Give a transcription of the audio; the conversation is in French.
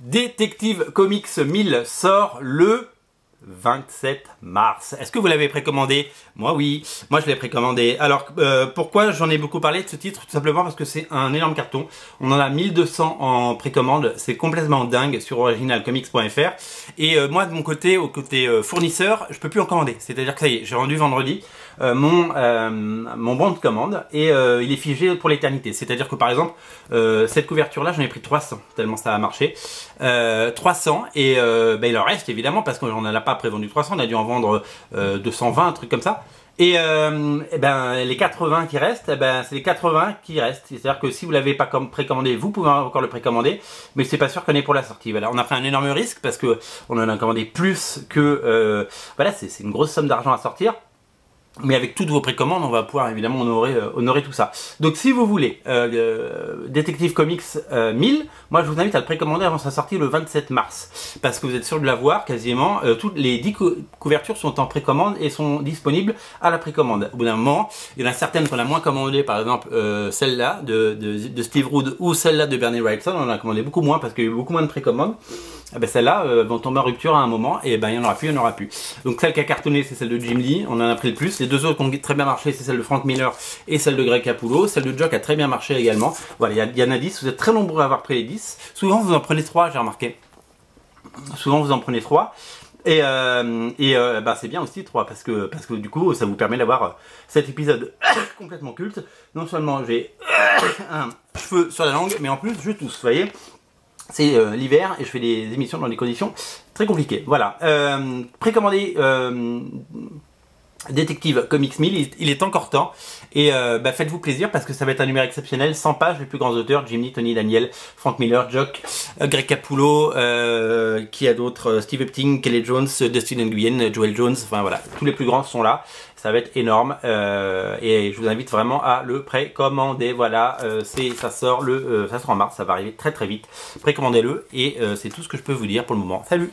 Detective Comics 1000 sort le 27 mars. Est-ce que vous l'avez précommandé? Moi oui, moi je l'ai précommandé. Alors pourquoi j'en ai beaucoup parlé de ce titre? Tout simplement parce que c'est un énorme carton. On en a 1200 en précommande, c'est complètement dingue sur originalcomics.fr. Et moi de mon côté, au côté fournisseur, je peux plus en commander. C'est-à-dire que ça y est, j'ai rendu vendredi mon bon de commande et il est figé pour l'éternité. C'est-à-dire que par exemple, cette couverture là, j'en ai pris 300, tellement ça a marché. 300 et il en reste évidemment parce qu'on n'en a pas prévendu 300, on a dû en vendre 220, un truc comme ça. Et les 80 qui restent, c'est les 80 qui restent. C'est-à-dire que si vous l'avez pas précommandé, vous pouvez encore le précommander, mais c'est pas sûr qu'on est pour la sortie. Voilà, on a pris un énorme risque parce que on en a commandé plus que voilà, c'est une grosse somme d'argent à sortir. Mais avec toutes vos précommandes, on va pouvoir évidemment honorer tout ça. Donc si vous voulez Detective Comics 1000, moi je vous invite à le précommander avant sa sortie le 27 mars. Parce que vous êtes sûr de l'avoir quasiment. Toutes les 10 couvertures sont en précommande et sont disponibles à la précommande. Au bout d'un moment, il y en a certaines qu'on a moins commandées, par exemple celle-là de Steve Rude ou celle-là de Bernie Wrightson. On en a commandé beaucoup moins parce qu'il y a eu beaucoup moins de précommandes. Celles-là vont tomber en rupture à un moment et il n'y en aura plus, il n'y en aura plus. Donc celle qui a cartonné, c'est celle de Jim Lee, on en a pris le plus. Les deux autres qui ont très bien marché, c'est celle de Frank Miller et celle de Greg Capullo. Celle de Jock a très bien marché également. Voilà, il y en a 10, vous êtes très nombreux à avoir pris les 10. Souvent vous en prenez 3, j'ai remarqué. Souvent vous en prenez 3. Et c'est bien aussi 3 parce que du coup ça vous permet d'avoir cet épisode complètement culte. Non seulement j'ai un cheveu sur la langue, mais en plus je tousse, vous voyez. C'est l'hiver et je fais des émissions dans des conditions très compliquées. Voilà. Précommandez Detective Comics 1000, il est encore temps. Et faites-vous plaisir parce que ça va être un numéro exceptionnel. 100 pages, les plus grands auteurs, Jim Lee, Tony Daniel, Frank Miller, Jock, Greg Capullo, qui a d'autres, Steve Epting, Kelly Jones, Dustin Nguyen, Joel Jones, enfin voilà, tous les plus grands sont là. Ça va être énorme et je vous invite vraiment à le précommander. Voilà, ça sort en mars, ça va arriver très très vite. Précommandez-le et c'est tout ce que je peux vous dire pour le moment. Salut!